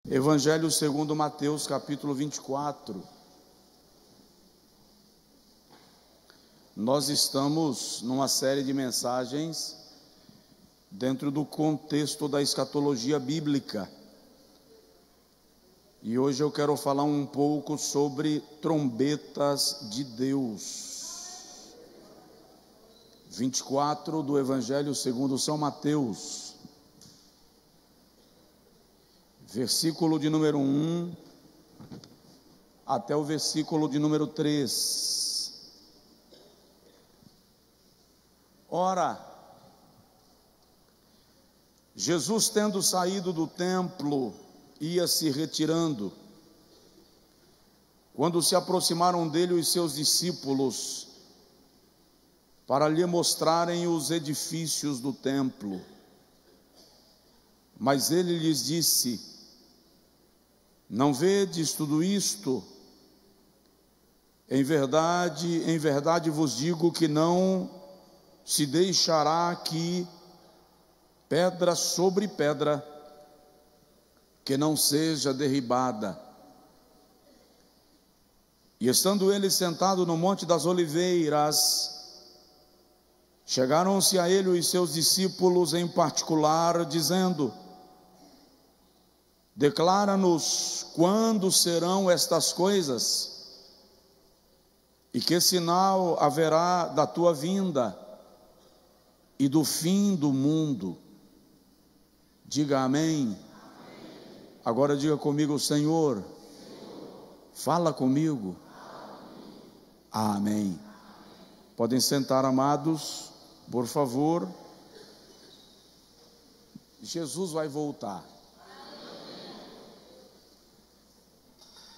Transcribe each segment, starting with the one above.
Evangelho segundo Mateus, capítulo 24. Nós estamos numa série de mensagens dentro do contexto da escatologia bíblica. E hoje eu quero falar um pouco sobre trombetas de Deus. 24 do Evangelho segundo São Mateus. Versículo de número 1 até o versículo de número 3. Ora, Jesus, tendo saído do templo, ia se retirando. Quando se aproximaram dele os seus discípulos, para lhe mostrarem os edifícios do templo. Mas ele lhes disse: não vedes tudo isto? Em verdade vos digo que não se deixará aqui pedra sobre pedra que não seja derribada. E estando ele sentado no Monte das Oliveiras, chegaram-se a ele os seus discípulos em particular, dizendo: declara-nos quando serão estas coisas, e que sinal haverá da tua vinda e do fim do mundo. Diga amém. Agora diga comigo: Senhor, fala comigo. Amém. Podem sentar, amados, por favor. Jesus vai voltar.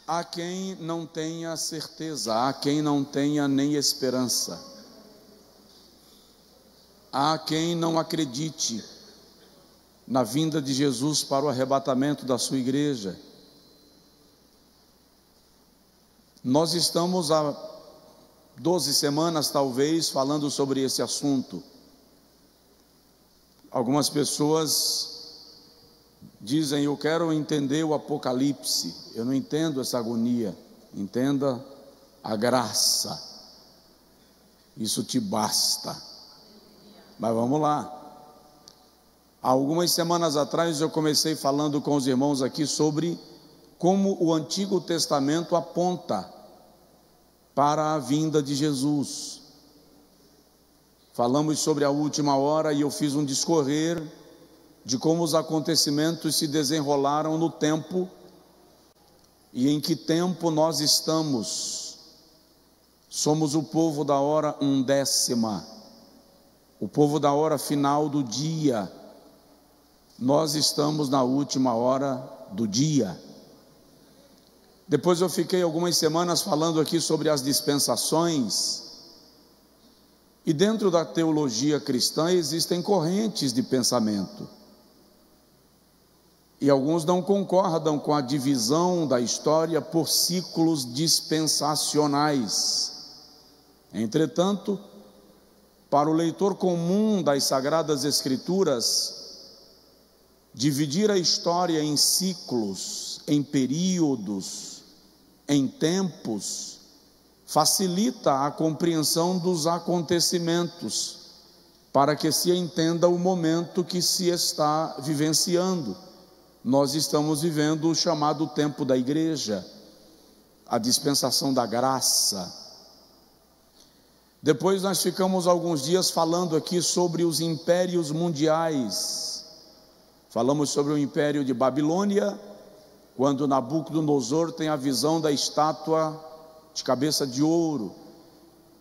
Há quem não tenha certeza, há quem não tenha nem esperança, há quem não acredite na vinda de Jesus para o arrebatamento da sua igreja. Nós estamos há 12 semanas, talvez, falando sobre esse assunto. Algumas pessoas dizem: eu quero entender o Apocalipse. Eu não entendo essa agonia. Entenda a graça. Isso te basta. Mas vamos lá. Há algumas semanas atrás eu comecei falando com os irmãos aqui sobre como o Antigo Testamento aponta para a vinda de Jesus. Falamos sobre a última hora e eu fiz um discorrer de como os acontecimentos se desenrolaram no tempo e em que tempo nós estamos. Somos o povo da hora undécima, o povo da hora final do dia. Nós estamos na última hora do dia. Depois eu fiquei algumas semanas falando aqui sobre as dispensações. E dentro da teologia cristã existem correntes de pensamento. E alguns não concordam com a divisão da história por ciclos dispensacionais. Entretanto, para o leitor comum das Sagradas Escrituras, dividir a história em ciclos, em períodos, em tempos, facilita a compreensão dos acontecimentos, para que se entenda o momento que se está vivenciando. Nós estamos vivendo o chamado tempo da igreja, a dispensação da graça. Depois nós ficamos alguns dias falando aqui sobre os impérios mundiais. Falamos sobre o império de Babilônia, quando Nabucodonosor tem a visão da estátua de cabeça de ouro,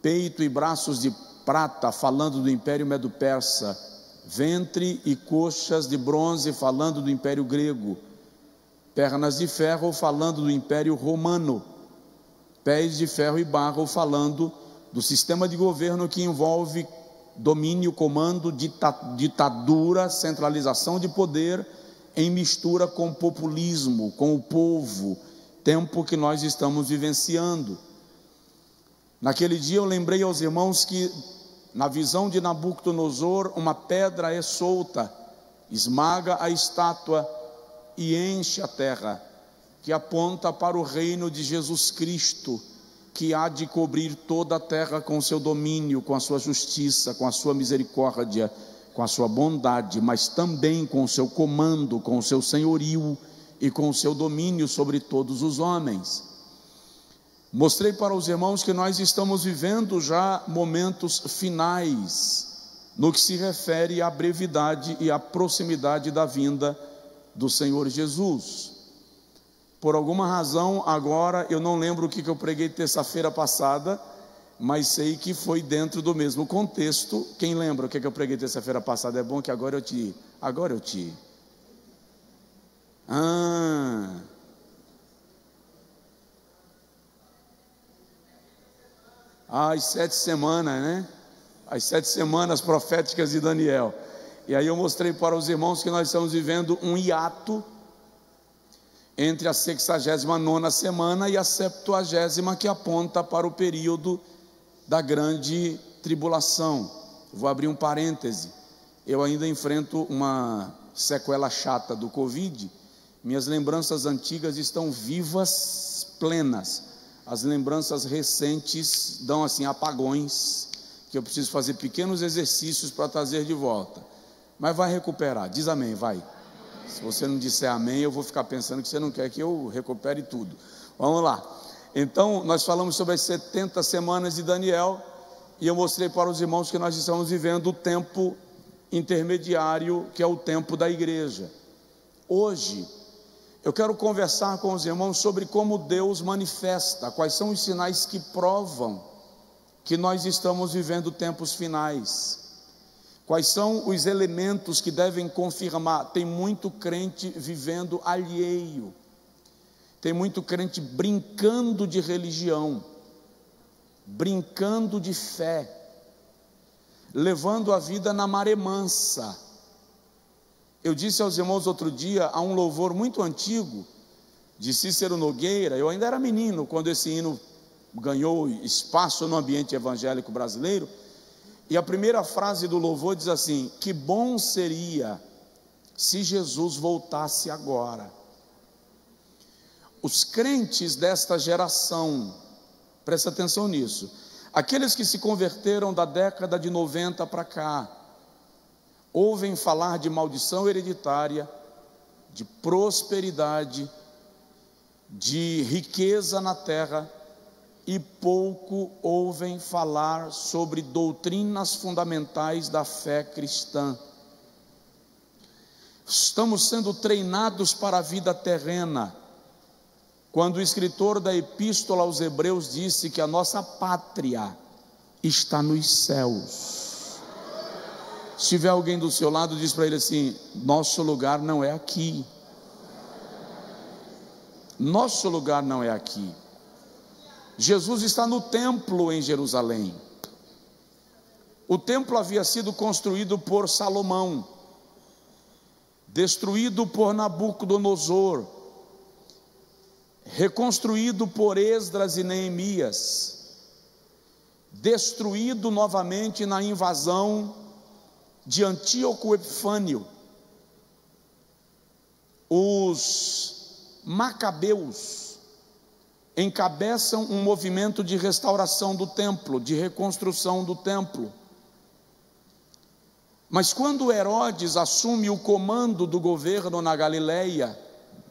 peito e braços de prata, falando do império medo-persa, ventre e coxas de bronze, falando do império grego, pernas de ferro, falando do império romano, pés de ferro e barro, falando do sistema de governo que envolve domínio, comando, ditadura, centralização de poder, em mistura com populismo, com o povo, tempo que nós estamos vivenciando. Naquele dia eu lembrei aos irmãos que, na visão de Nabucodonosor, uma pedra é solta, esmaga a estátua, e enche a terra, que aponta para o reino de Jesus Cristo, que há de cobrir toda a terra com o seu domínio, com a sua justiça, com a sua misericórdia, com a sua bondade, mas também com o seu comando, com o seu senhorio e com o seu domínio sobre todos os homens. Mostrei para os irmãos que nós estamos vivendo já momentos finais, no que se refere à brevidade e à proximidade da vinda do Senhor Jesus. Por alguma razão, agora, eu não lembro o que eu preguei terça-feira passada, mas sei que foi dentro do mesmo contexto. Quem lembra o que eu preguei terça-feira passada? É bom que agora eu te... As 7 semanas, né? As 7 semanas proféticas de Daniel. E aí eu mostrei para os irmãos que nós estamos vivendo um hiato entre a 69ª semana e a 70ª, que aponta para o período da grande tribulação. Vou abrir um parêntese. Eu ainda enfrento uma sequela chata do Covid. Minhas lembranças antigas estão vivas, plenas. As lembranças recentes dão assim apagões, que eu preciso fazer pequenos exercícios para trazer de volta. Mas vai recuperar. Diz amém, vai. Se você não disser amém, eu vou ficar pensando que você não quer que eu recupere tudo. Vamos lá. Então, nós falamos sobre as 70 semanas de Daniel, e eu mostrei para os irmãos que nós estamos vivendo o tempo intermediário, que é o tempo da igreja. Hoje, eu quero conversar com os irmãos sobre como Deus manifesta, quais são os sinais que provam que nós estamos vivendo tempos finais. Quais são os elementos que devem confirmar? Tem muito crente vivendo alheio, tem muito crente brincando de religião, brincando de fé, levando a vida na maré mansa. Eu disse aos irmãos outro dia, há um louvor muito antigo, de Cícero Nogueira. Eu ainda era menino quando esse hino ganhou espaço no ambiente evangélico brasileiro. E a primeira frase do louvor diz assim: que bom seria se Jesus voltasse agora. Os crentes desta geração, presta atenção nisso, aqueles que se converteram da década de 90 para cá, ouvem falar de maldição hereditária, de prosperidade, de riqueza na terra, e pouco ouvem falar sobre doutrinas fundamentais da fé cristã. Estamos sendo treinados para a vida terrena, quando o escritor da epístola aos Hebreus disse que a nossa pátria está nos céus. Se tiver alguém do seu lado, diz para ele assim: nosso lugar não é aqui. Nosso lugar não é aqui. Jesus está no templo em Jerusalém. O templo havia sido construído por Salomão, destruído por Nabucodonosor, reconstruído por Esdras e Neemias, destruído novamente na invasão de Antíoco Epifânio. Os macabeus encabeçam um movimento de restauração do templo, de reconstrução do templo. Mas quando Herodes assume o comando do governo na Galileia,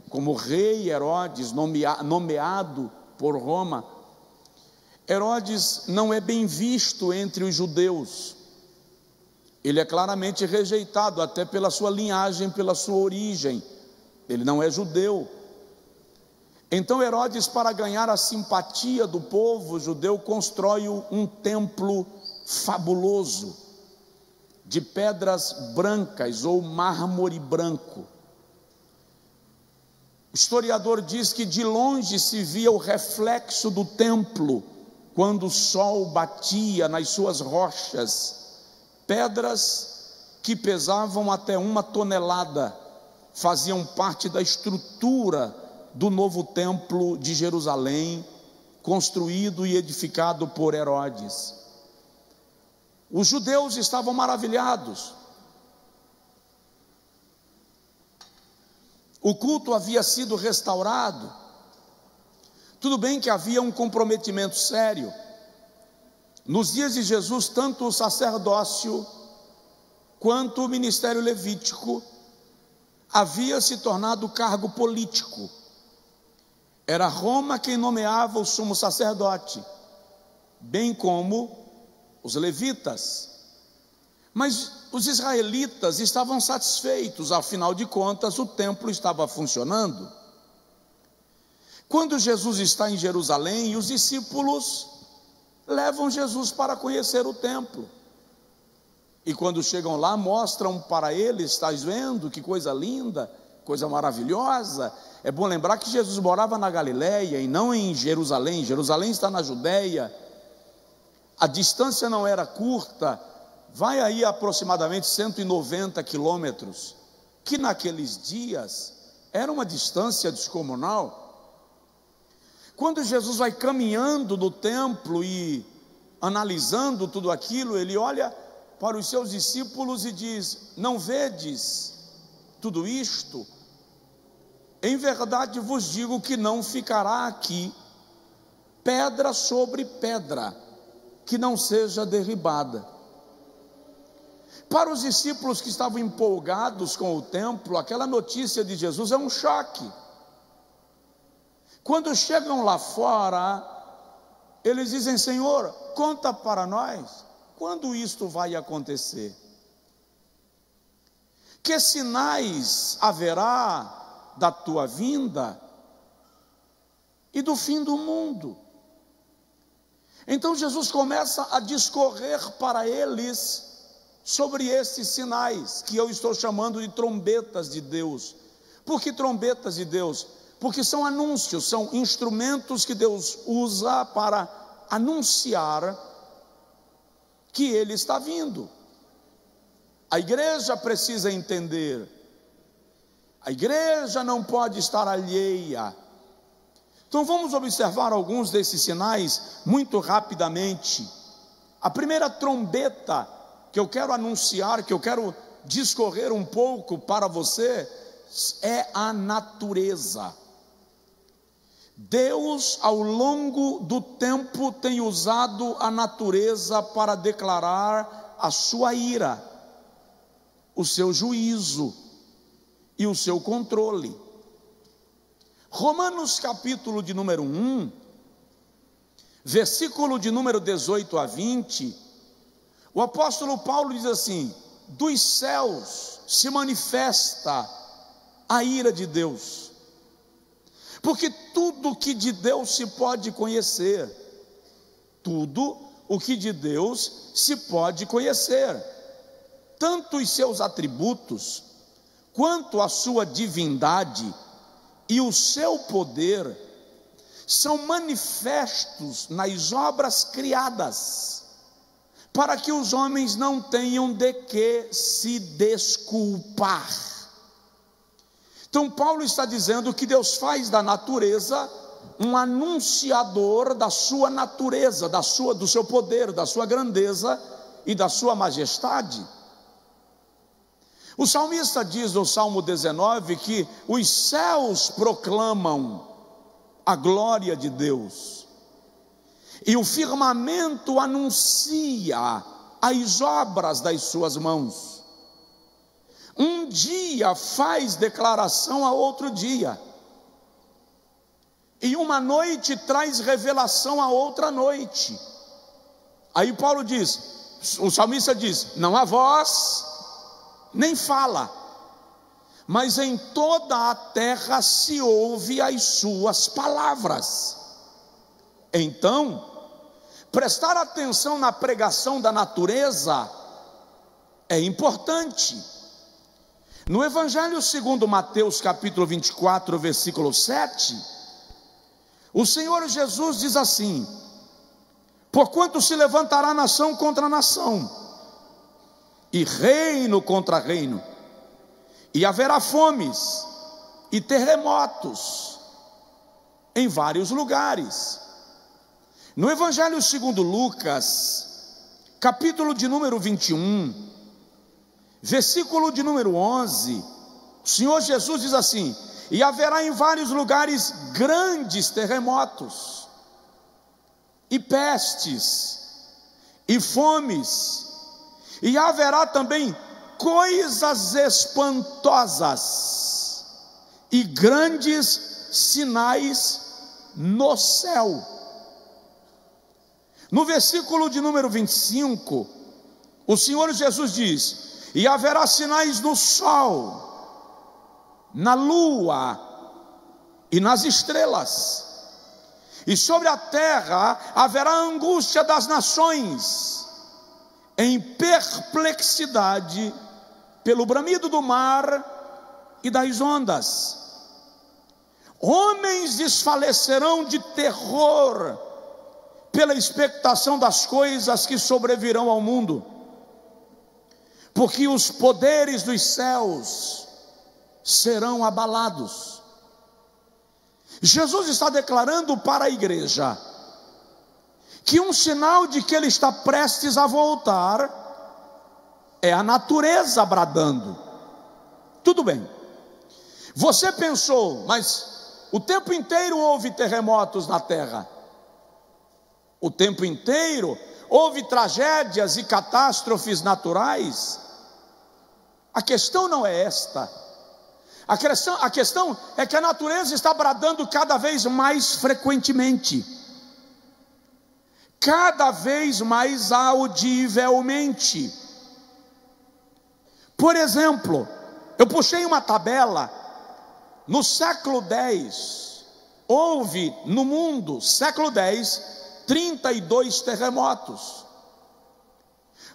como rei Herodes, nomeado por Roma, Herodes não é bem visto entre os judeus. Ele é claramente rejeitado, até pela sua linhagem, pela sua origem. Ele não é judeu. Então Herodes, para ganhar a simpatia do povo judeu, constrói um templo fabuloso, de pedras brancas ou mármore branco. O historiador diz que de longe se via o reflexo do templo, quando o sol batia nas suas rochas, pedras que pesavam até 1 tonelada, faziam parte da estrutura do novo templo de Jerusalém, construído e edificado por Herodes. Os judeus estavam maravilhados. o culto havia sido restaurado. Tudo bem que havia um comprometimento sério. Nos dias de Jesus, tanto o sacerdócio quanto o ministério levítico havia se tornado cargo político. Era Roma quem nomeava o sumo sacerdote, bem como os levitas. Mas os israelitas estavam satisfeitos, afinal de contas o templo estava funcionando. Quando Jesus está em Jerusalém, os discípulos levam Jesus para conhecer o templo. E quando chegam lá, mostram para eles: estás vendo que coisa linda, coisa maravilhosa. É bom lembrar que Jesus morava na Galileia e não em Jerusalém. Jerusalém está na Judeia. A distância não era curta, vai aí aproximadamente 190 quilômetros, que naqueles dias era uma distância descomunal. Quando Jesus vai caminhando no templo e analisando tudo aquilo, ele olha para os seus discípulos e diz: não vedes tudo isto? Em verdade vos digo que não ficará aqui pedra sobre pedra que não seja derribada. Para os discípulos que estavam empolgados com o templo, aquela notícia de Jesus é um choque. Quando chegam lá fora, eles dizem: Senhor, conta para nós, quando isto vai acontecer? Que sinais haverá da tua vinda e do fim do mundo? Então Jesus começa a discorrer para eles sobre esses sinais, que eu estou chamando de trombetas de Deus. Por que trombetas de Deus? Porque são anúncios, são instrumentos que Deus usa para anunciar que Ele está vindo. A igreja precisa entender, a igreja não pode estar alheia. Então vamos observar alguns desses sinais muito rapidamente. A primeira trombeta que eu quero anunciar, que eu quero discorrer um pouco para você, é a natureza. Deus, ao longo do tempo, tem usado a natureza para declarar a sua ira, o seu juízo e o seu controle. Romanos capítulo de número 1, versículo de número 18 a 20, o apóstolo Paulo diz assim: dos céus se manifesta a ira de Deus, porque tudo o que de Deus se pode conhecer, tudo o que de Deus se pode conhecer, tanto os seus atributos, quanto a sua divindade e o seu poder, são manifestos nas obras criadas, para que os homens não tenham de que se desculpar. Então Paulo está dizendo que Deus faz da natureza um anunciador da sua natureza, do seu poder, da sua grandeza e da sua majestade. O salmista diz no Salmo 19 que os céus proclamam a glória de Deus, e o firmamento anuncia as obras das suas mãos. Um dia faz declaração a outro dia, e uma noite traz revelação a outra noite. Aí Paulo diz, o salmista diz: não há voz, nem fala, mas em toda a terra se ouve as suas palavras. Então, prestar atenção na pregação da natureza é importante. No Evangelho segundo Mateus capítulo 24, versículo 7, o Senhor Jesus diz assim: porquanto se levantará nação contra nação, e reino contra reino, e haverá fomes e terremotos em vários lugares. No Evangelho segundo Lucas, capítulo de número 21, versículo de número 11, o Senhor Jesus diz assim: E haverá em vários lugares grandes terremotos, e pestes, e fomes, e haverá também coisas espantosas e grandes sinais no céu. No versículo de número 25, o Senhor Jesus diz: e haverá sinais no sol, na lua e nas estrelas, e sobre a terra haverá angústia das nações, em perplexidade pelo bramido do mar e das ondas. Homens desfalecerão de terror pela expectação das coisas que sobrevirão ao mundo, porque os poderes dos céus serão abalados. Jesus está declarando para a igreja que um sinal de que ele está prestes a voltar é a natureza bradando. Tudo bem, você pensou, mas o tempo inteiro houve terremotos na terra, o tempo inteiro houve tragédias e catástrofes naturais. A questão não é esta. A questão é que a natureza está bradando cada vez mais frequentemente, cada vez mais audivelmente. Por exemplo, eu puxei uma tabela. No século X, houve no mundo, século X, 32 terremotos.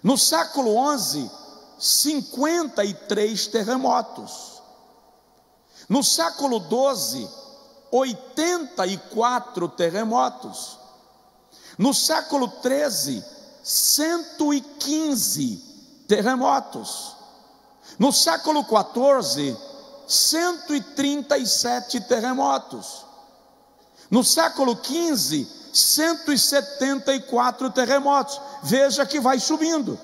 No século XI, 53 terremotos. No século XII, 84 terremotos. No século XIII, 115 terremotos. No século XIV, 137 terremotos. No século XV, 174 terremotos. Veja que vai subindo.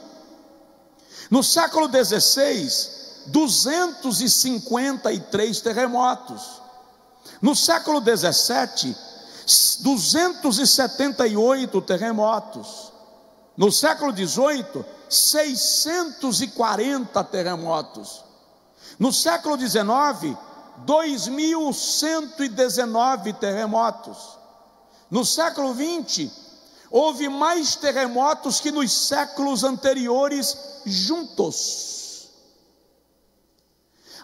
No século XVI, 253 terremotos. No século XVII, 278 terremotos. No século XVIII, 640 terremotos. No século XIX, 2.119 terremotos. No século XX, houve mais terremotos que nos séculos anteriores juntos.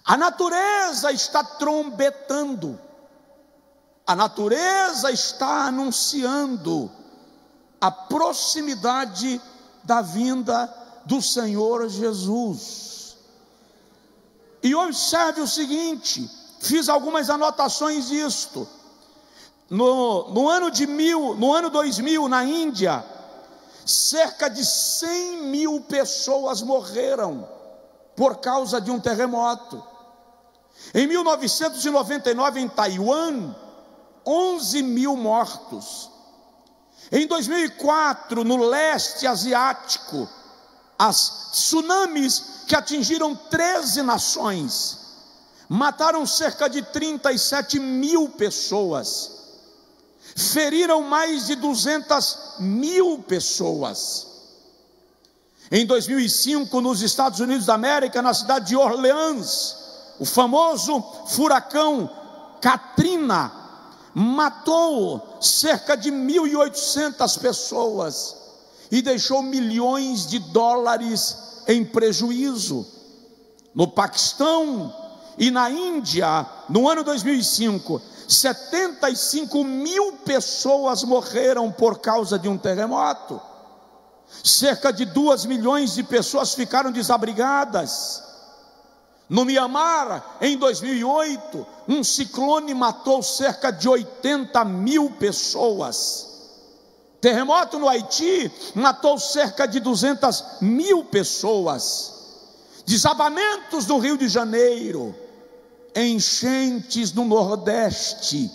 A natureza está trombetando, a natureza está anunciando a proximidade da vinda do Senhor Jesus. E observe o seguinte, fiz algumas anotações disto. No ano 2000, na Índia, cerca de 100 mil pessoas morreram por causa de um terremoto. Em 1999, em Taiwan, 11 mil mortos. Em 2004, no leste asiático, as tsunamis que atingiram 13 nações, mataram cerca de 37 mil pessoas, feriram mais de 200 mil pessoas. Em 2005, nos Estados Unidos da América, na cidade de Orleans, o famoso furacão Katrina matou cerca de 1.800 pessoas e deixou milhões de dólares em prejuízo. No Paquistão e na Índia, no ano 2005, 75 mil pessoas morreram por causa de um terremoto. Cerca de 2 milhões de pessoas ficaram desabrigadas. No Mianmar, em 2008, um ciclone matou cerca de 80 mil pessoas. Terremoto no Haiti matou cerca de 200 mil pessoas. Desabamentos no Rio de Janeiro, enchentes no Nordeste,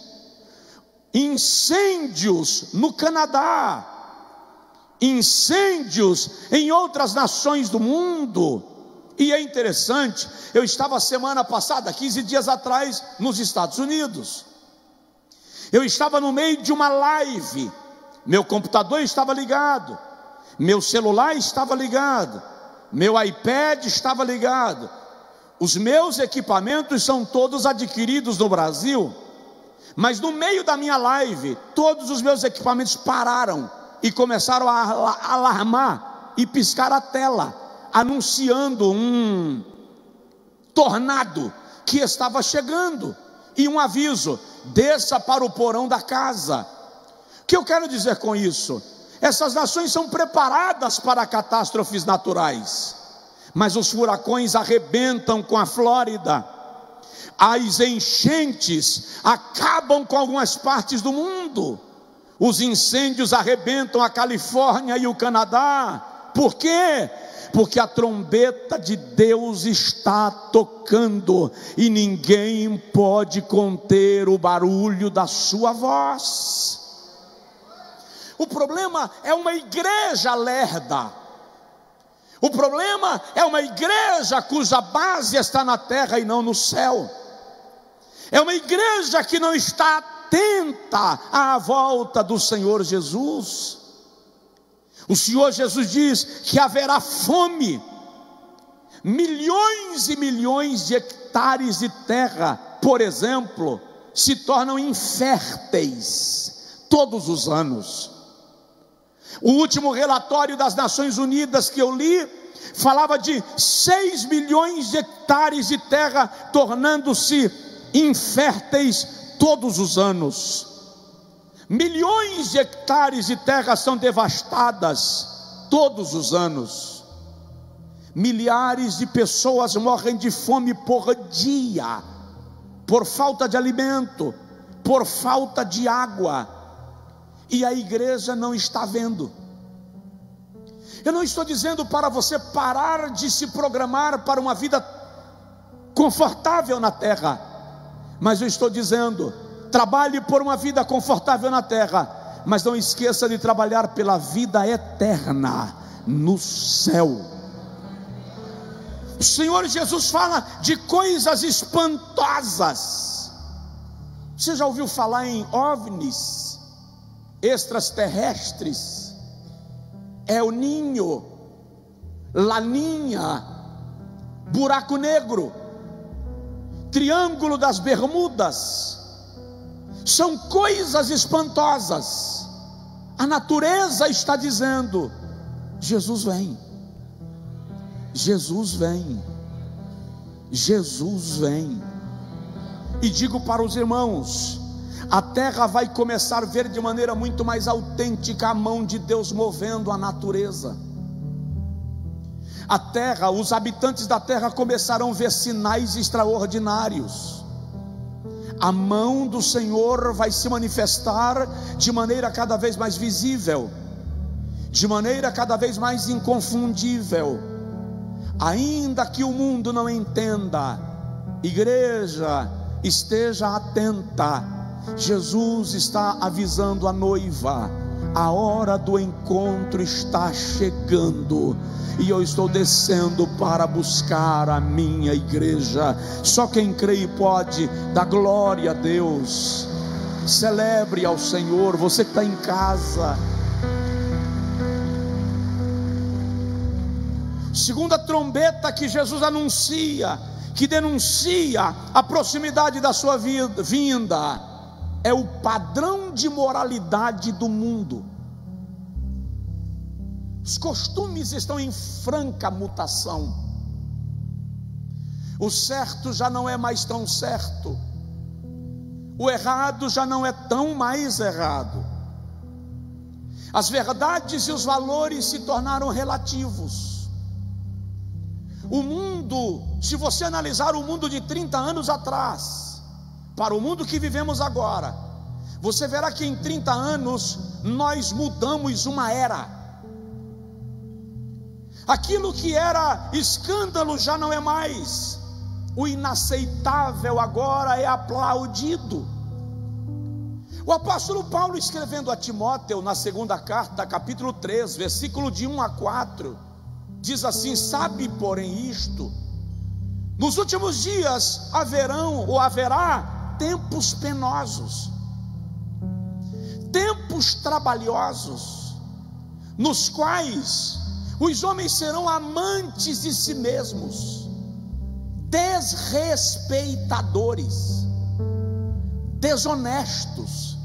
incêndios no Canadá, incêndios em outras nações do mundo, E é interessante, eu estava semana passada, 15 dias atrás, nos Estados Unidos. Eu estava no meio de uma live, meu computador estava ligado, meu celular estava ligado, meu iPad estava ligado. Os meus equipamentos são todos adquiridos no Brasil, mas no meio da minha live, todos os meus equipamentos pararam e começaram a alarmar e piscar a tela, anunciando um tornado que estava chegando, e um aviso: desça para o porão da casa. O que eu quero dizer com isso? Essas nações são preparadas para catástrofes naturais, mas os furacões arrebentam com a Flórida, as enchentes acabam com algumas partes do mundo, os incêndios arrebentam a Califórnia e o Canadá. Por quê? Porque a trombeta de Deus está tocando e ninguém pode conter o barulho da sua voz. O problema é uma igreja lerda. O problema é uma igreja cuja base está na terra e não no céu. É uma igreja que não está atenta à volta do Senhor Jesus. O Senhor Jesus diz que haverá fome. Milhões e milhões de hectares de terra, por exemplo, se tornam inférteis todos os anos. O último relatório das Nações Unidas que eu li falava de 6 milhões de hectares de terra tornando-se inférteis todos os anos. Milhões de hectares de terra são devastadas todos os anos. Milhares de pessoas morrem de fome por dia, por falta de alimento, por falta de água. E a igreja não está vendo. Eu não estou dizendo para você parar de se programar para uma vida confortável na terra, mas eu estou dizendo: trabalhe por uma vida confortável na terra, mas não esqueça de trabalhar pela vida eterna no céu. O Senhor Jesus fala de coisas espantosas. Você já ouviu falar em OVNIs? Extraterrestres, El Niño, Laninha, buraco negro, Triângulo das Bermudas. São coisas espantosas. A natureza está dizendo: Jesus vem, Jesus vem, Jesus vem. E digo para os irmãos: a terra vai começar a ver de maneira muito mais autêntica a mão de Deus movendo a natureza. A terra, os habitantes da terra começarão a ver sinais extraordinários. A mão do Senhor vai se manifestar de maneira cada vez mais visível, de maneira cada vez mais inconfundível. Ainda que o mundo não entenda, igreja, esteja atenta. Jesus está avisando a noiva: a hora do encontro está chegando, e eu estou descendo para buscar a minha igreja. Só quem crê pode dar glória a Deus. Celebre ao Senhor, você que está em casa. Segunda trombeta que Jesus anuncia, que denuncia a proximidade da sua vinda, é o padrão de moralidade do mundo. Os costumes estão em franca mutação. O certo já não é mais tão certo, o errado já não é tão mais errado. As verdades e os valores se tornaram relativos. O mundo, se você analisar o mundo de 30 anos atrás para o mundo que vivemos agora, você verá que em 30 anos nós mudamos uma era. Aquilo que era escândalo já não é mais. O inaceitável agora é aplaudido. O apóstolo Paulo, escrevendo a Timóteo na segunda carta, capítulo 3, versículo de 1 a 4, diz assim: sabe, porém, isto: nos últimos dias haverá tempos penosos, tempos trabalhosos, nos quais os homens serão amantes de si mesmos, desrespeitadores, desonestos,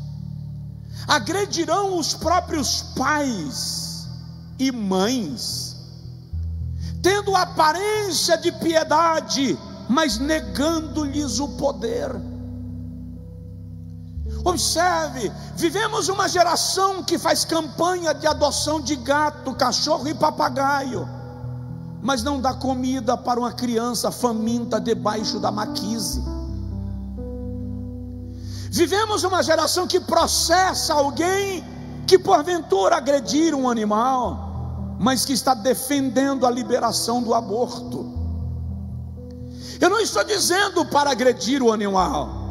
agredirão os próprios pais e mães, tendo aparência de piedade, mas negando-lhes o poder. Observe, vivemos uma geração que faz campanha de adoção de gato, cachorro e papagaio, mas não dá comida para uma criança faminta debaixo da maquise. Vivemos uma geração que processa alguém que porventura agredir um animal, mas que está defendendo a liberação do aborto. Eu não estou dizendo para agredir o animal,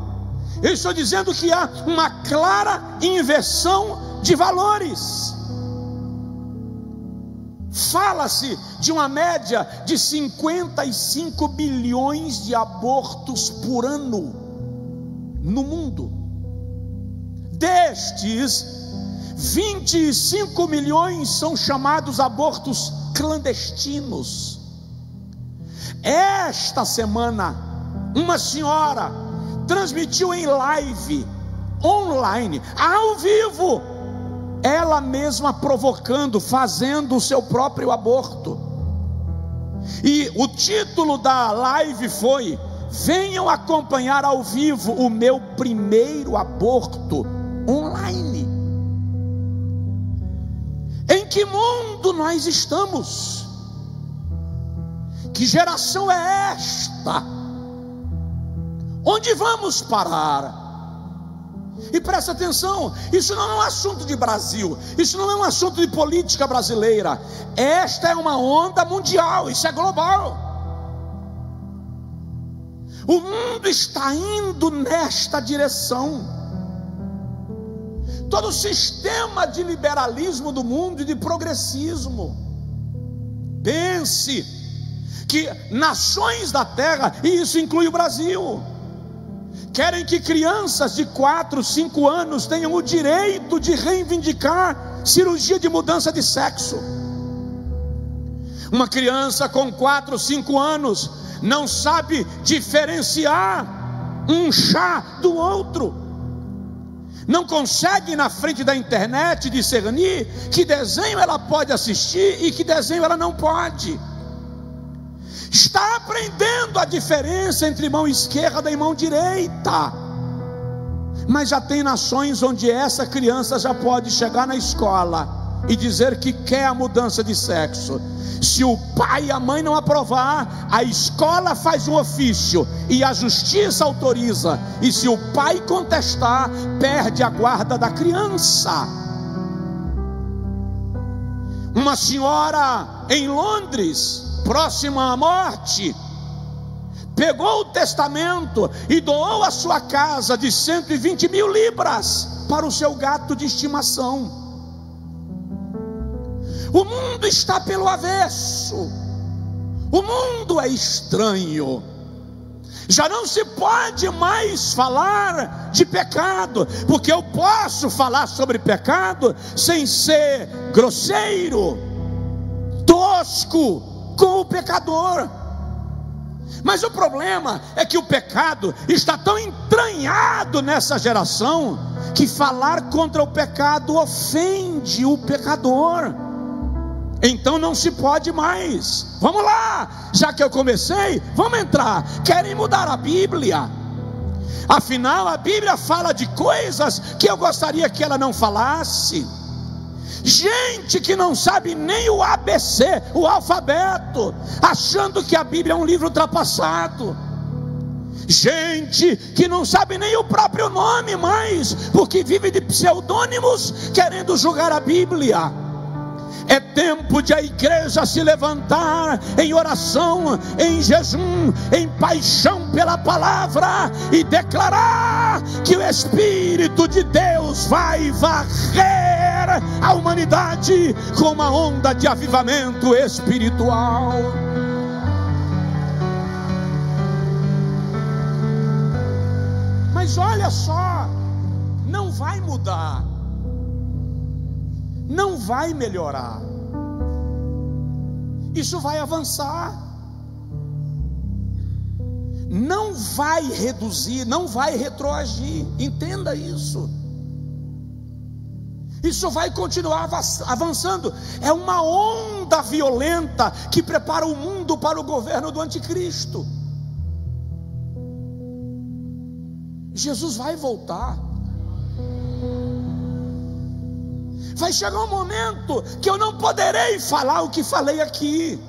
eu estou dizendo que há uma clara inversão de valores. Fala-se de uma média de 55 bilhões de abortos por ano no mundo. Destes, 25 milhões são chamados abortos clandestinos. Esta semana, uma senhora transmitiu em live, online, ao vivo, ela mesma provocando, fazendo o seu próprio aborto. E o título da live foi: venham acompanhar ao vivo o meu primeiro aborto online. Em que mundo nós estamos? Que geração é esta? Onde vamos parar? E presta atenção, isso não é um assunto de Brasil, isso não é um assunto de política brasileira. Esta é uma onda mundial, isso é global. O mundo está indo nesta direção. Todo o sistema de liberalismo do mundo e de progressismo. Pense que nações da terra, e isso inclui o Brasil, querem que crianças de 4, 5 anos tenham o direito de reivindicar cirurgia de mudança de sexo. Uma criança com 4, 5 anos não sabe diferenciar um chá do outro, não consegue na frente da internet discernir que desenho ela pode assistir e que desenho ela não pode. Está aprendendo a diferença entre mão esquerda e mão direita. Mas já tem nações onde essa criança já pode chegar na escola e dizer que quer a mudança de sexo. Se o pai e a mãe não aprovar, a escola faz um ofício e a justiça autoriza. E se o pai contestar, perde a guarda da criança. Uma senhora em Londres, próxima à morte, pegou o testamento e doou a sua casa de 120 mil libras para o seu gato de estimação. O mundo está pelo avesso, o mundo é estranho. Já não se pode mais falar de pecado, porque eu posso falar sobre pecado sem ser grosseiro, tosco com o pecador. Mas o problema é que o pecado está tão entranhado nessa geração que falar contra o pecado ofende o pecador. Então não se pode mais. Vamos lá, já que eu comecei, vamos entrar. Querem mudar a Bíblia? Afinal, a Bíblia fala de coisas que eu gostaria que ela não falasse. Gente que não sabe nem o ABC, o alfabeto, achando que a Bíblia é um livro ultrapassado. Gente que não sabe nem o próprio nome mais, porque vive de pseudônimos querendo julgar a Bíblia. É tempo de a igreja se levantar em oração, em jejum, em paixão pela palavra e declarar que o Espírito de Deus vai varrer a humanidade com uma onda de avivamento espiritual. Mas olha só, não vai mudar, não vai melhorar, isso vai avançar, não vai reduzir, não vai retroagir, entenda isso. Isso vai continuar avançando. É uma onda violenta que prepara o mundo para o governo do anticristo. Jesus vai voltar. Vai chegar um momento que eu não poderei falar o que falei aqui.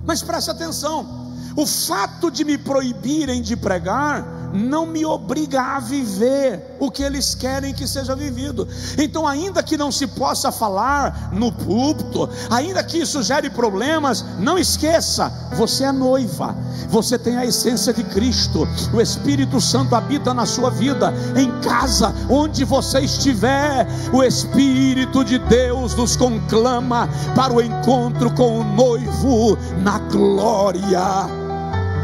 Mas preste atenção: o fato de me proibirem de pregar não me obriga a viver o que eles querem que seja vivido. Então, ainda que não se possa falar no púlpito, ainda que isso gere problemas, não esqueça, você é noiva, você tem a essência de Cristo, o Espírito Santo habita na sua vida, em casa, onde você estiver, o Espírito de Deus nos conclama para o encontro com o noivo na glória.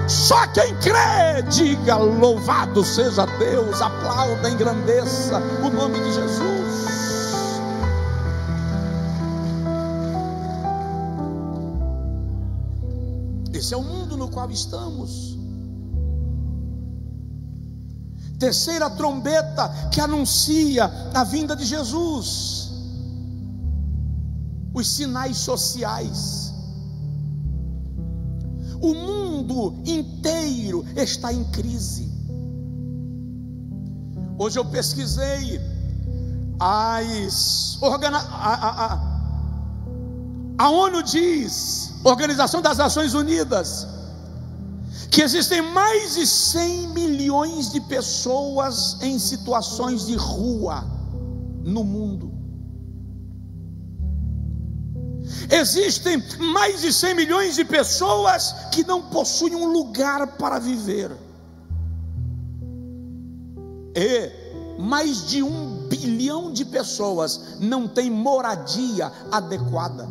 Só quem crê, diga: louvado seja Deus, aplauda, engrandeça o nome de Jesus. Esse é o mundo no qual estamos. Terceira trombeta que anuncia a vinda de Jesus: os sinais sociais. O mundo inteiro está em crise. Hoje eu pesquisei a ONU diz, Organização das Nações Unidas, que existem mais de 100 milhões de pessoas em situações de rua no mundo. Existem mais de 100 milhões de pessoas que não possuem um lugar para viver. E mais de 1 bilhão de pessoas não têm moradia adequada.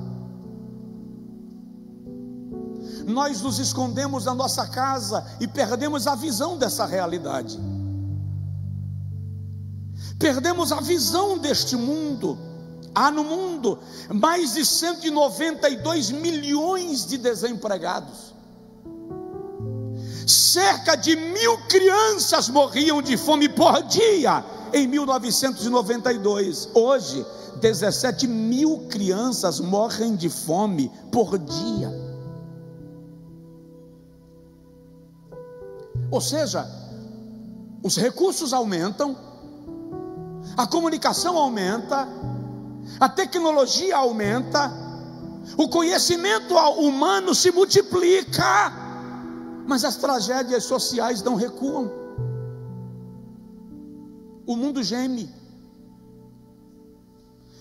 Nós nos escondemos na nossa casa e perdemos a visão dessa realidade. Perdemos a visão deste mundo. Há no mundo mais de 192 milhões de desempregados. Cerca de 1.000 crianças morriam de fome por dia em 1992. Hoje, 17.000 crianças morrem de fome por dia. Ou seja, os recursos aumentam, a comunicação aumenta, a tecnologia aumenta, o conhecimento humano se multiplica, mas as tragédias sociais não recuam. O mundo geme.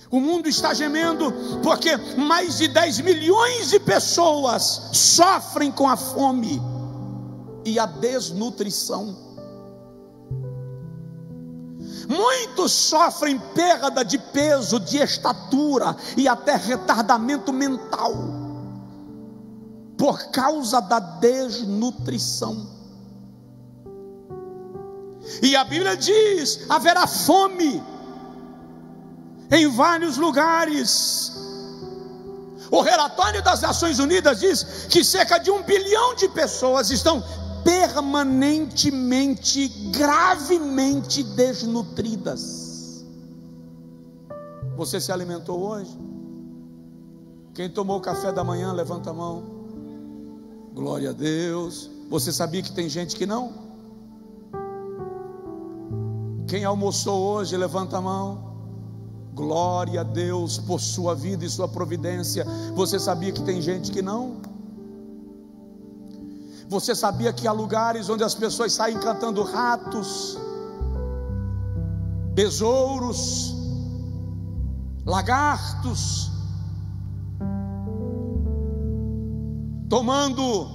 O mundo está gemendo porque mais de 10 milhões de pessoas sofrem com a fome e a desnutrição. Muitos sofrem perda de peso, de estatura e até retardamento mental por causa da desnutrição. E a Bíblia diz: haverá fome em vários lugares. O relatório das Nações Unidas diz que cerca de 1 bilhão de pessoas estão permanentemente, gravemente desnutridas. Você se alimentou hoje? Quem tomou café da manhã, levanta a mão. Glória a Deus. Você sabia que tem gente que não? Quem almoçou hoje, levanta a mão. Glória a Deus por sua vida e sua providência. Você sabia que tem gente que não? Você sabia que há lugares onde as pessoas saem cantando ratos, besouros, lagartos, tomando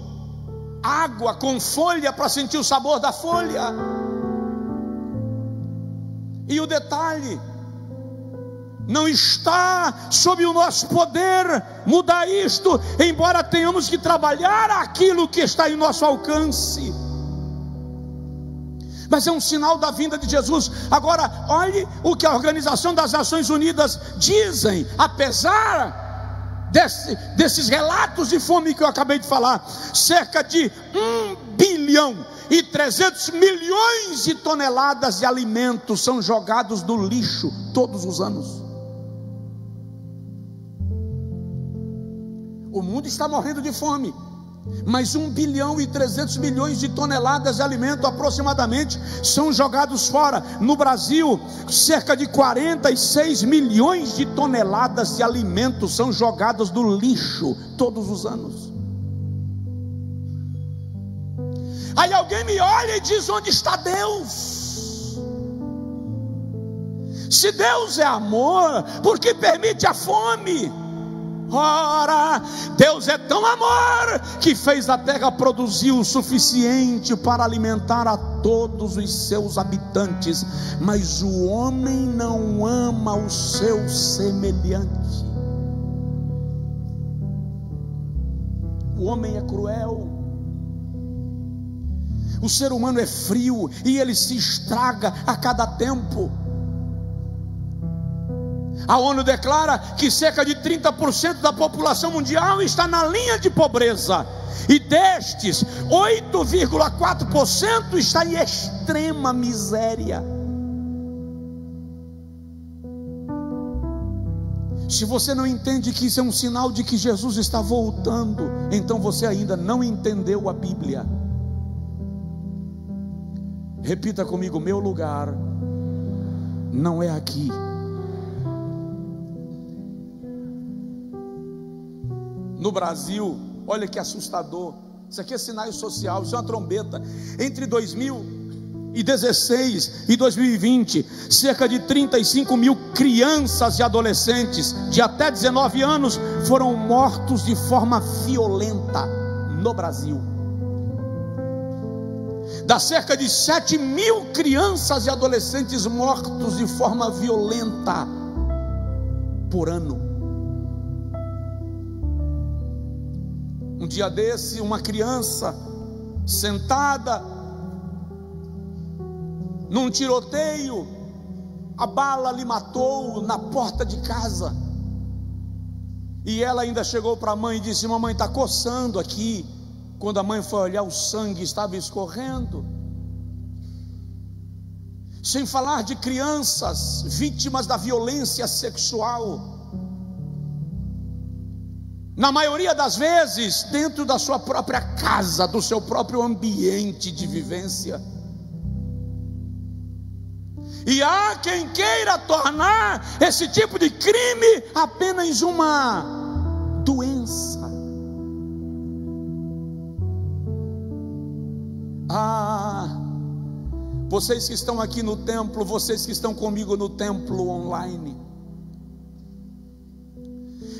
água com folha para sentir o sabor da folha? E o detalhe, Não está sob o nosso poder mudar isto, embora tenhamos que trabalhar aquilo que está em nosso alcance. Mas é um sinal da vinda de Jesus. Agora, olhe o que a Organização das Nações Unidas dizem, apesar desses relatos de fome que eu acabei de falar. Cerca de 1 bilhão e 300 milhões de toneladas de alimentos são jogados no lixo todos os anos. O mundo está morrendo de fome, mas 1 bilhão e 300 milhões de toneladas de alimento aproximadamente são jogados fora. No Brasil, cerca de 46 milhões de toneladas de alimentos são jogados no lixo todos os anos. Aí alguém me olha e diz: onde está Deus? Se Deus é amor, por que permite a fome? Ora, Deus é tão amor que fez a terra produzir o suficiente para alimentar a todos os seus habitantes, mas o homem não ama o seu semelhante. O homem é cruel, o ser humano é frio e ele se estraga a cada tempo. A ONU declara que cerca de 30% da população mundial está na linha de pobreza, e destes 8,4% está em extrema miséria. Se você não entende que isso é um sinal de que Jesus está voltando, então você ainda não entendeu a Bíblia. Repita comigo: meu lugar não é aqui. No Brasil, olha que assustador, isso aqui é sinal social, isso é uma trombeta. Entre 2016 e 2020, cerca de 35 mil crianças e adolescentes de até 19 anos foram mortos de forma violenta no Brasil. Dá cerca de 7 mil crianças e adolescentes mortos de forma violenta por ano. Um dia desse, uma criança sentada num tiroteio, a bala lhe matou na porta de casa, e ela ainda chegou para a mãe e disse: mamãe, está coçando aqui. Quando a mãe foi olhar, o sangue estava escorrendo. Sem falar de crianças vítimas da violência sexual, na maioria das vezes dentro da sua própria casa, do seu próprio ambiente de vivência. E há quem queira tornar esse tipo de crime apenas uma doença. Vocês que estão aqui no templo, vocês que estão comigo no templo online,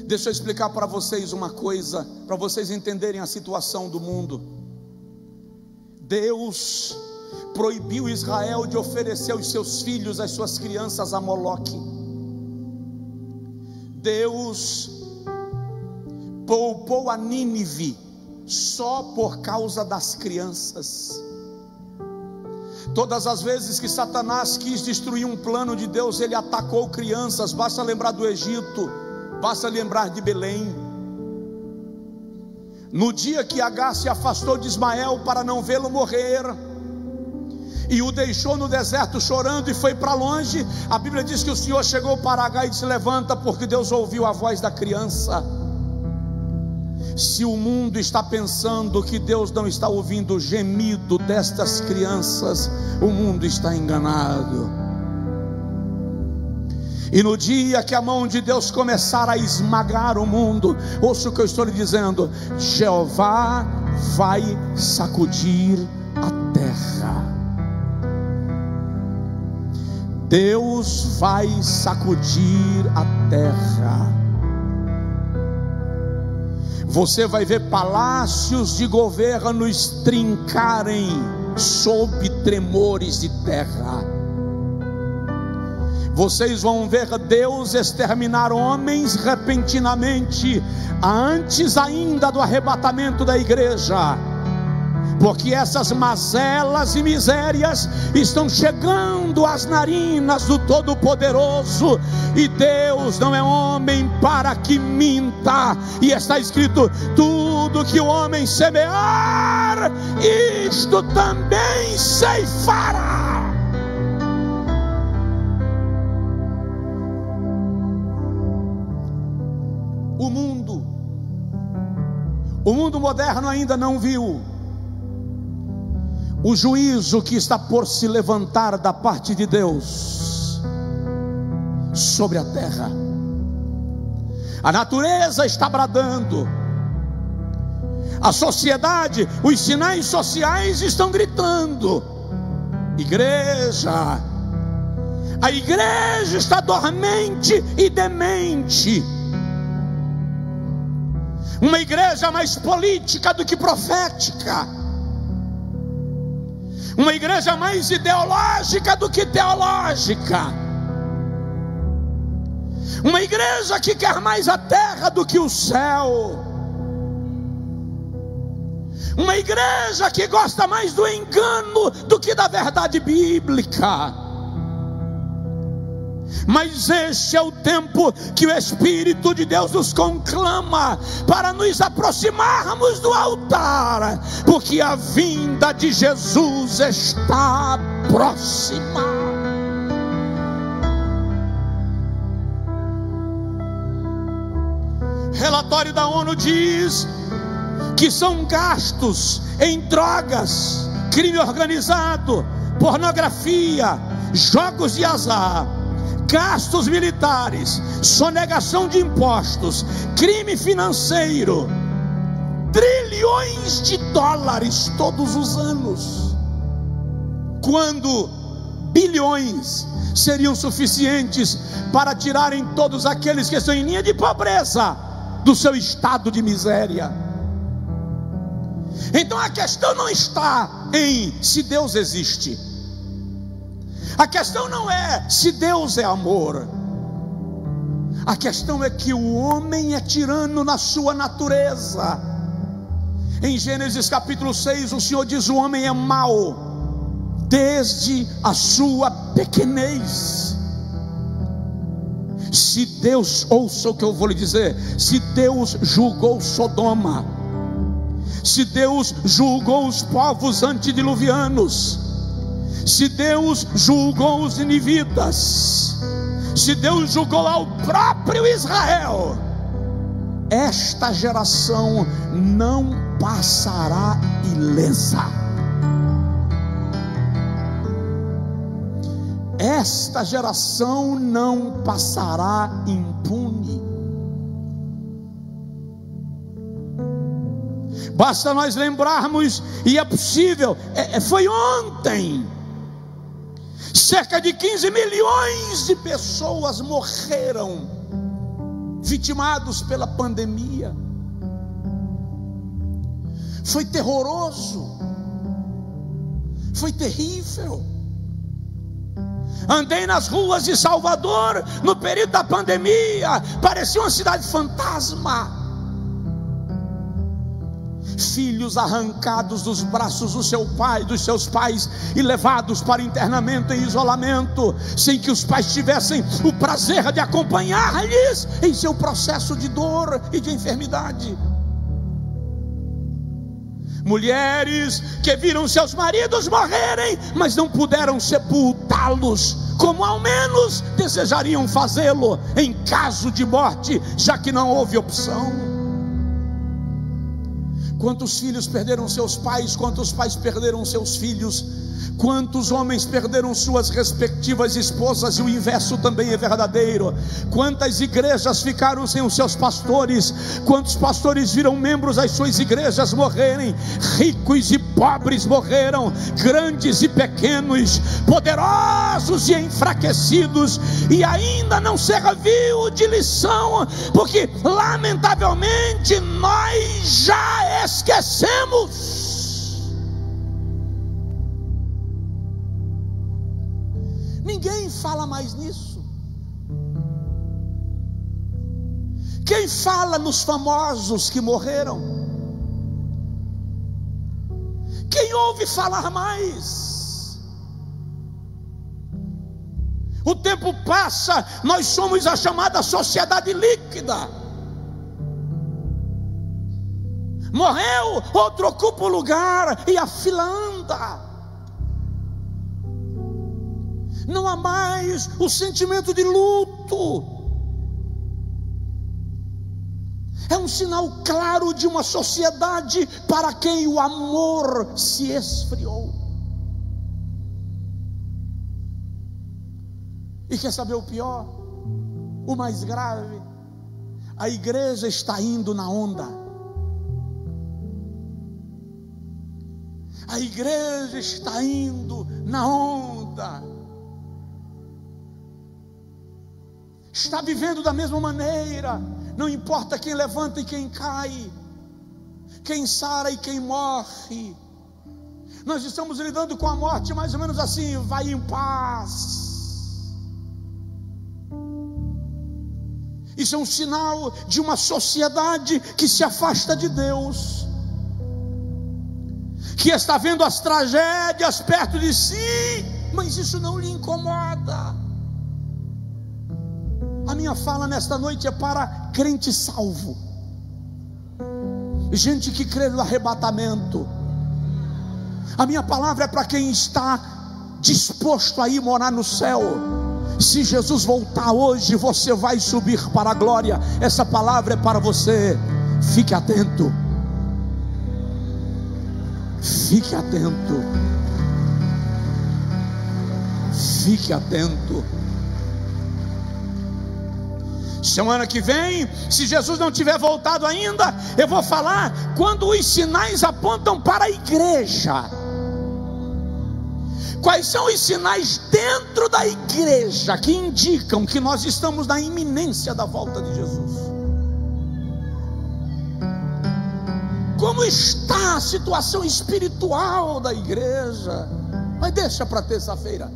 deixa eu explicar para vocês uma coisa, para vocês entenderem a situação do mundo. Deus proibiu Israel de oferecer os seus filhos, as suas crianças a Moloque. Deus poupou a Nínive só por causa das crianças. Todas as vezes que Satanás quis destruir um plano de Deus, ele atacou crianças. Basta lembrar do Egito, basta lembrar de Belém. No dia que Agar se afastou de Ismael para não vê-lo morrer, e o deixou no deserto chorando e foi para longe, a Bíblia diz que o Senhor chegou para Agar e disse: levanta, porque Deus ouviu a voz da criança. Se o mundo está pensando que Deus não está ouvindo o gemido destas crianças, o mundo está enganado. E no dia que a mão de Deus começar a esmagar o mundo, ouça o que eu estou lhe dizendo: Jeová vai sacudir a terra. Deus vai sacudir a terra. Você vai ver palácios de governos trincarem sob tremores de terra. vocês vão ver Deus exterminar homens repentinamente, antes ainda do arrebatamento da igreja, porque essas mazelas e misérias estão chegando às narinas do Todo-Poderoso, e Deus não é homem para que minta, e está escrito: tudo que o homem semear, isto também ceifará. O mundo moderno ainda não viu o juízo que está por se levantar da parte de Deus sobre a terra. A natureza está bradando, a sociedade, os sinais sociais estão gritando: igreja, a igreja está dormente e demente. Uma igreja mais política do que profética, uma igreja mais ideológica do que teológica, uma igreja que quer mais a terra do que o céu, uma igreja que gosta mais do engano do que da verdade bíblica. Mas este é o tempo que o Espírito de Deus nos conclama para nos aproximarmos do altar, porque a vinda de Jesus está próxima. Relatório da ONU diz que são gastos em drogas, crime organizado, pornografia, jogos de azar, gastos militares, sonegação de impostos, crime financeiro, trilhões de dólares todos os anos, quando bilhões seriam suficientes para tirarem todos aqueles que estão em linha de pobreza do seu estado de miséria. Então a questão não está em se Deus existe, a questão não é se Deus é amor, a questão é que o homem é tirano na sua natureza. Em Gênesis capítulo 6 o Senhor diz: o homem é mau desde a sua pequenez. Se Deus, ouça o que eu vou lhe dizer, se Deus julgou Sodoma, se Deus julgou os povos antediluvianos, se Deus julgou os ninivitas, se Deus julgou ao próprio Israel, esta geração não passará ilesa. Esta geração não passará impune. Basta nós lembrarmos, e é possível, foi ontem, cerca de 15 milhões de pessoas morreram, vitimados pela pandemia. Foi terroroso, foi terrível. Andei nas ruas de Salvador no período da pandemia, parecia uma cidade fantasma. Filhos arrancados dos braços dos seus pais e levados para internamento em isolamento, sem que os pais tivessem o prazer de acompanhar-lhes em seu processo de dor e de enfermidade. Mulheres que viram seus maridos morrerem, mas não puderam sepultá-los, como ao menos desejariam fazê-lo em caso de morte, já que não houve opção. Quantos filhos perderam seus pais, quantos pais perderam seus filhos, quantos homens perderam suas respectivas esposas, e o inverso também é verdadeiro. Quantas igrejas ficaram sem os seus pastores, quantos pastores viram membros das suas igrejas morrerem, ricos e pobres morreram, grandes e pequenos, poderosos e enfraquecidos, e ainda não serviu de lição, porque lamentavelmente nós já esquecemos. Ninguém fala mais nisso. Quem fala nos famosos que morreram? Quem ouve falar mais? O tempo passa, nós somos a chamada sociedade líquida. Morreu, outro ocupa o lugar e a fila anda. Não há mais o sentimento de luto. É um sinal claro de uma sociedade para quem o amor se esfriou. E quer saber o pior? O mais grave? A igreja está indo na onda. A igreja está indo na onda. Está vivendo da mesma maneira. Não importa quem levanta e quem cai, quem sara e quem morre. Nós estamos lidando com a morte mais ou menos assim: vai em paz. Isso é um sinal de uma sociedade que se afasta de Deus, que está vendo as tragédias perto de si, mas isso não lhe incomoda. A minha fala nesta noite é para crente salvo, gente que crê no arrebatamento. A minha palavra é para quem está disposto a ir morar no céu. Se Jesus voltar hoje, você vai subir para a glória. Essa palavra é para você. Fique atento. Fique atento. Fique atento. Semana que vem, se Jesus não tiver voltado ainda, eu vou falar quando os sinais apontam para a igreja. Quais são os sinais dentro da igreja que indicam que nós estamos na iminência da volta de Jesus? Como está a situação espiritual da igreja? Mas deixa para terça-feira.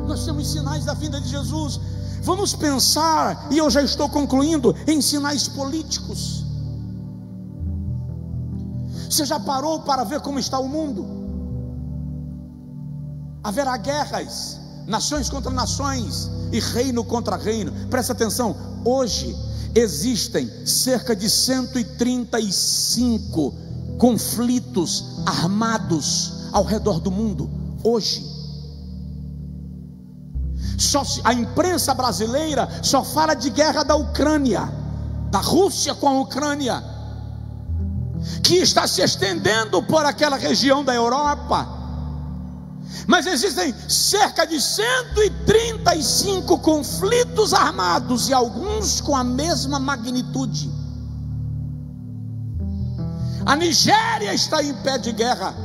Nós temos sinais da vinda de Jesus. Vamos pensar, e eu já estou concluindo, em sinais políticos. Você já parou para ver como está o mundo? Haverá guerras, nações contra nações e reino contra reino. Presta atenção, hoje existem cerca de 135 conflitos armados ao redor do mundo. Hoje a imprensa brasileira só fala de guerra da Ucrânia, da Rússia com a Ucrânia, que está se estendendo por aquela região da Europa. Mas existem cerca de 135 conflitos armados, e alguns com a mesma magnitude. A Nigéria está em pé de guerra.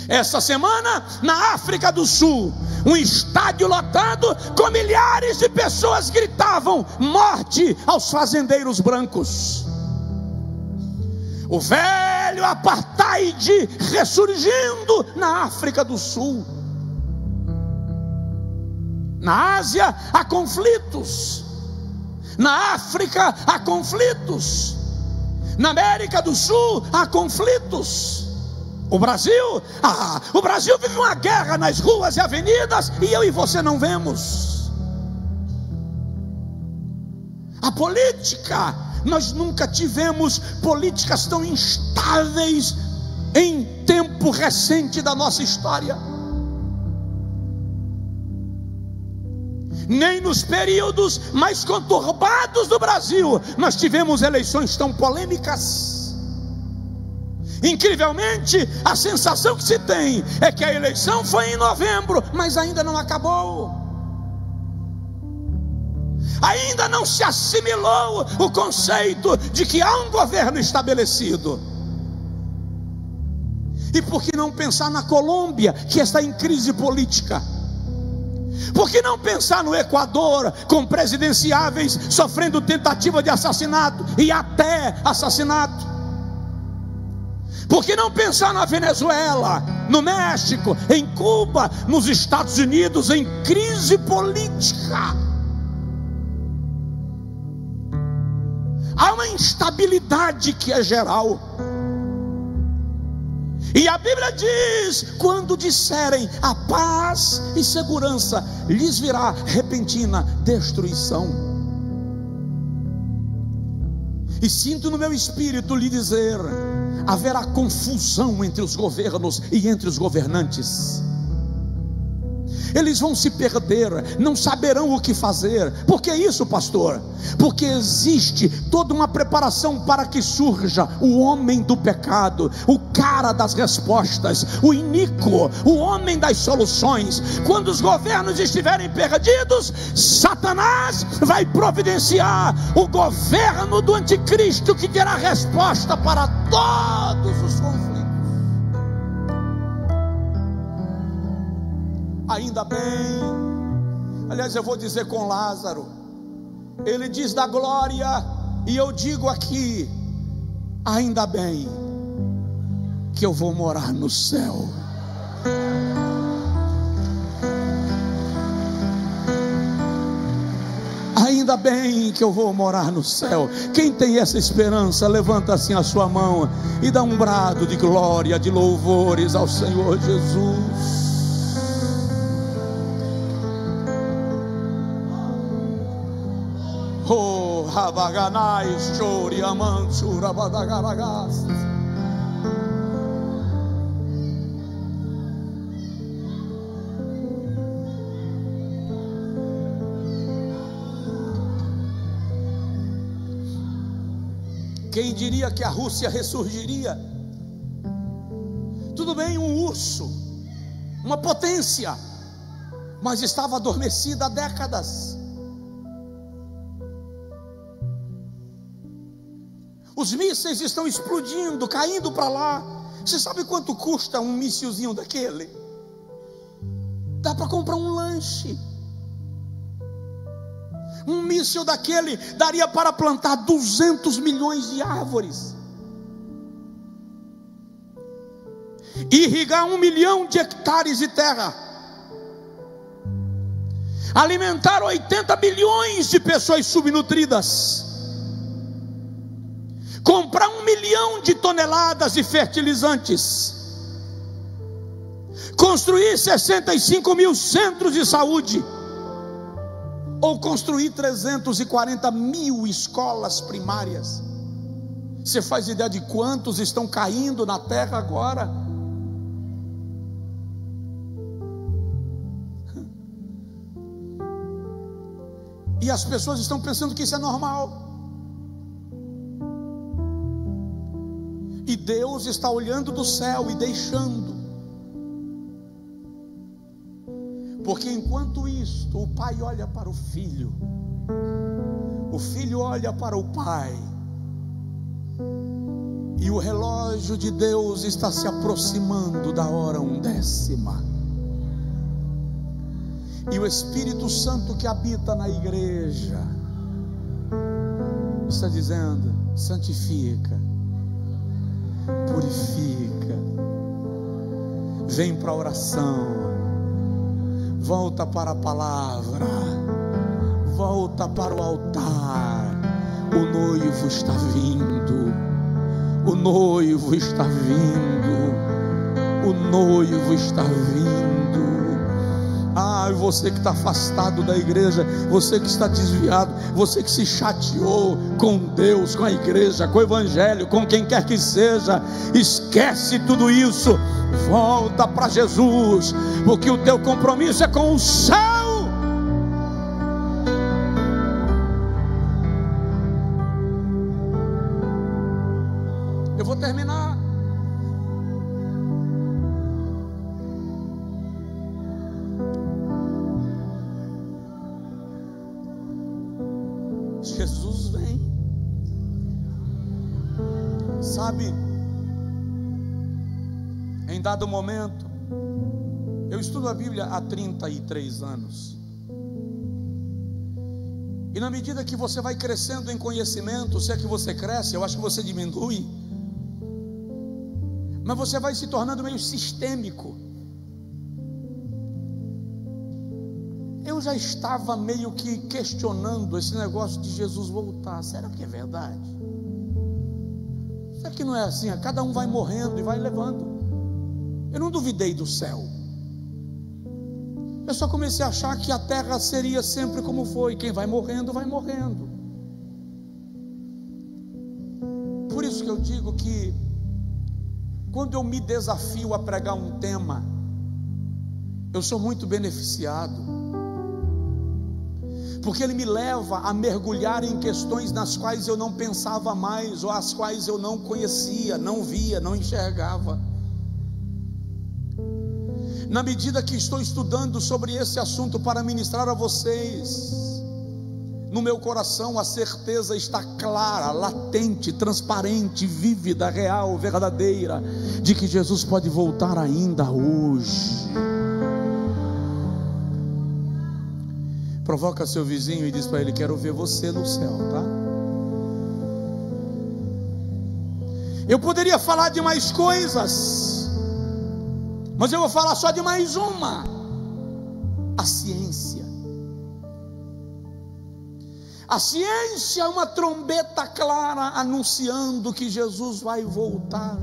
Essa semana, na África do Sul, um estádio lotado com milhares de pessoas gritavam: morte aos fazendeiros brancos. O velho apartheid ressurgindo na África do Sul. Na Ásia há conflitos, na África há conflitos, na América do Sul há conflitos. O Brasil vive uma guerra nas ruas e avenidas, e eu e você não vemos. A política, nós nunca tivemos políticas tão instáveis em tempo recente da nossa história. Nem nos períodos mais conturbados do Brasil nós tivemos eleições tão polêmicas. Incrivelmente, a sensação que se tem é que a eleição foi em novembro, mas ainda não acabou. Ainda não se assimilou o conceito de que há um governo estabelecido. E por que não pensar na Colômbia, que está em crise política? Por que não pensar no Equador, com presidenciáveis sofrendo tentativa de assassinato e até assassinato? Por que não pensar na Venezuela, no México, em Cuba, nos Estados Unidos, em crise política? Há uma instabilidade que é geral. E a Bíblia diz: quando disserem a paz e segurança, lhes virá repentina destruição. E sinto no meu espírito lhe dizer: haverá confusão entre os governos e entre os governantes. Eles vão se perder, não saberão o que fazer. Por que isso, pastor? Porque existe toda uma preparação para que surja o homem do pecado, o cara das respostas, o iníquo, o homem das soluções. Quando os governos estiverem perdidos, Satanás vai providenciar o governo do anticristo, que terá resposta para todos os conflitos. Ainda bem, aliás, eu vou dizer com Lázaro, ele diz da glória, e eu digo aqui: ainda bem que eu vou morar no céu. Ainda bem que eu vou morar no céu. Quem tem essa esperança, levanta assim a sua mão e dá um brado de glória, de louvores ao Senhor Jesus. Oh, Rabaganai, Chori, Amanso, Rabadagaragas. Quem diria que a Rússia ressurgiria? Tudo bem, um urso, uma potência, mas estava adormecida há décadas. Os mísseis estão explodindo, caindo para lá. Você sabe quanto custa um míssilzinho daquele? Dá para comprar um lanche. Um míssil daquele daria para plantar 200 milhões de árvores, irrigar 1 milhão de hectares de terra, alimentar 80 bilhões de pessoas subnutridas, comprar 1 milhão de toneladas de fertilizantes, construir 65 mil centros de saúde, ou construir 340 mil escolas primárias. Você faz ideia de quantos estão caindo na terra agora? E as pessoas estão pensando que isso é normal. E Deus está olhando do céu e deixando. Porque enquanto isto, o pai olha para o filho olha para o pai, e o relógio de Deus está se aproximando da hora undécima. E o Espírito Santo que habita na igreja está dizendo: santifica, purifica, vem para a oração, volta para a palavra, volta para o altar. O noivo está vindo, o noivo está vindo, o noivo está vindo. Ah, você que está afastado da igreja, você que está desviado, você que se chateou com Deus, com a igreja, com o evangelho, com quem quer que seja, esquece tudo isso, volta para Jesus, porque o teu compromisso é com o céu. Eu vou terminar. Jesus vem. Sabe, em dado momento, eu estudo a Bíblia há 33 anos, e na medida que você vai crescendo em conhecimento, se é que você cresce, eu acho que você diminui. mas você vai se tornando meio sistêmico. Eu já estava meio que questionando esse negócio de Jesus voltar. Será que é verdade? Será que não é assim? Cada um vai morrendo e vai levando. Eu não duvidei do céu. Eu só comecei a achar que a terra seria sempre como foi. Quem vai morrendo, vai morrendo. Por isso que eu digo que quando eu me desafio a pregar um tema, eu sou muito beneficiado, porque ele me leva a mergulhar em questões nas quais eu não pensava mais, ou as quais eu não conhecia, não via, não enxergava. Na medida que estou estudando sobre esse assunto para ministrar a vocês, no meu coração a certeza está clara, latente, transparente, vívida, real, verdadeira, de que Jesus pode voltar ainda hoje. Provoca seu vizinho e diz para ele: quero ver você no céu, tá? Eu poderia falar de mais coisas, mas eu vou falar só de mais uma: a ciência. A ciência é uma trombeta clara anunciando que Jesus vai voltar.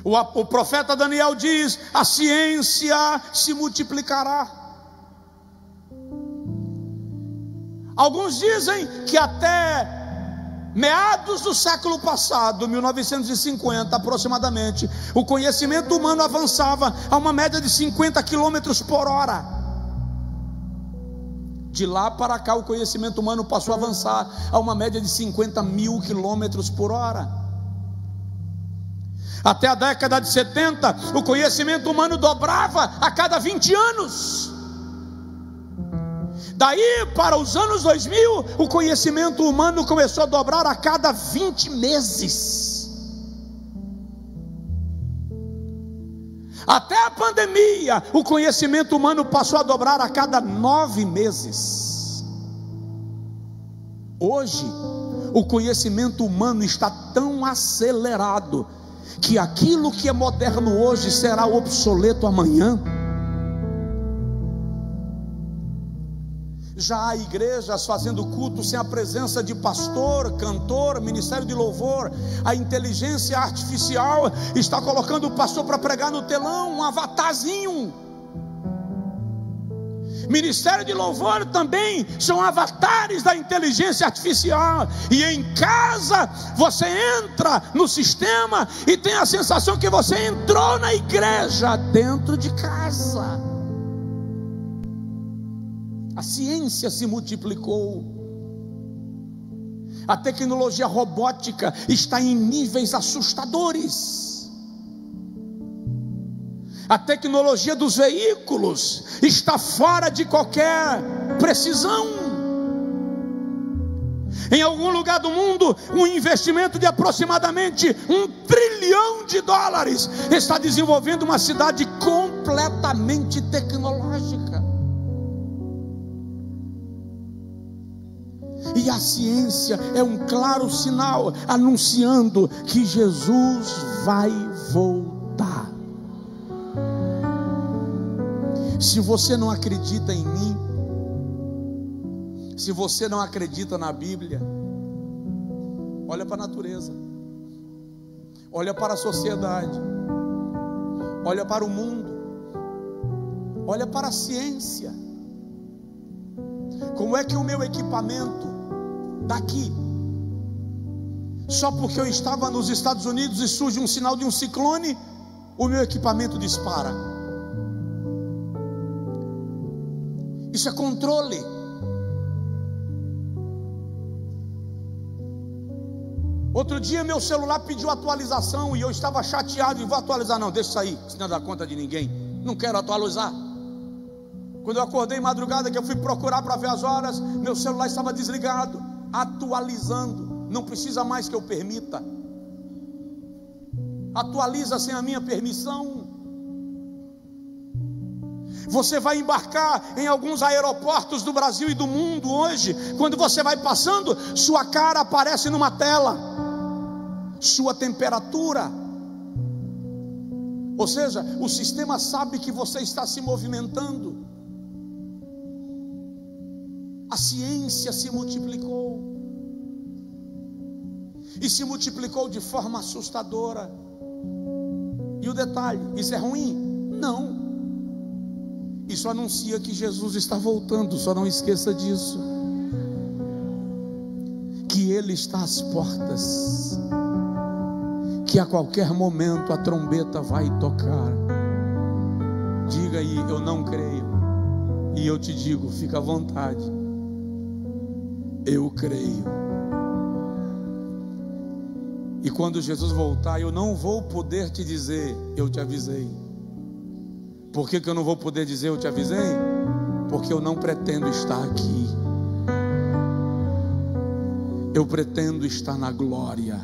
O profeta Daniel diz: a ciência se multiplicará. Alguns dizem que até meados do século passado, 1950 aproximadamente, o conhecimento humano avançava a uma média de 50 quilômetros por hora. De lá para cá o conhecimento humano passou a avançar a uma média de 50 mil quilômetros por hora. Até a década de 70 o conhecimento humano dobrava a cada 20 anos. Daí para os anos 2000 o conhecimento humano começou a dobrar a cada 20 meses. Até a pandemia o conhecimento humano passou a dobrar a cada 9 meses. Hoje o conhecimento humano está tão acelerado que aquilo que é moderno hoje será obsoleto amanhã. Já há igrejas fazendo culto sem a presença de pastor, cantor, ministério de louvor. A inteligência artificial está colocando o pastor para pregar no telão, um avatarzinho. Ministério de louvor também são avatares da inteligência artificial. E em casa você entra no sistema e tem a sensação que você entrou na igreja dentro de casa. A ciência se multiplicou. A tecnologia robótica está em níveis assustadores. A tecnologia dos veículos está fora de qualquer precisão. Em algum lugar do mundo, um investimento de aproximadamente $1 trilhão está desenvolvendo uma cidade completamente tecnológica. E a ciência é um claro sinal anunciando que Jesus vai voltar. Se você não acredita em mim, se você não acredita na Bíblia, olha para a natureza, olha para a sociedade, olha para o mundo, olha para a ciência. Como é que o meu equipamento daqui, só porque eu estava nos Estados Unidos e surge um sinal de um ciclone, o meu equipamento dispara? Isso é controle. Outro dia meu celular pediu atualização e eu estava chateado e vou atualizar. Não, deixa isso aí, senão não dá conta de ninguém. Não quero atualizar. Quando eu acordei madrugada, que eu fui procurar para ver as horas, meu celular estava desligado, atualizando. Não precisa mais que eu permita. Atualiza sem a minha permissão. Você vai embarcar em alguns aeroportos do Brasil e do mundo hoje. Quando você vai passando, sua cara aparece numa tela, sua temperatura. Ou seja, o sistema sabe que você está se movimentando. A ciência se multiplicou, e se multiplicou de forma assustadora. E o detalhe, isso é ruim? Não. Isso anuncia que Jesus está voltando, só não esqueça disso. Que Ele está às portas, que a qualquer momento a trombeta vai tocar. Diga aí, eu não creio. E eu te digo, fica à vontade. Eu creio. E quando Jesus voltar, eu não vou poder te dizer, eu te avisei. Por que eu não vou poder dizer, eu te avisei? Porque eu não pretendo estar aqui. Eu pretendo estar na glória.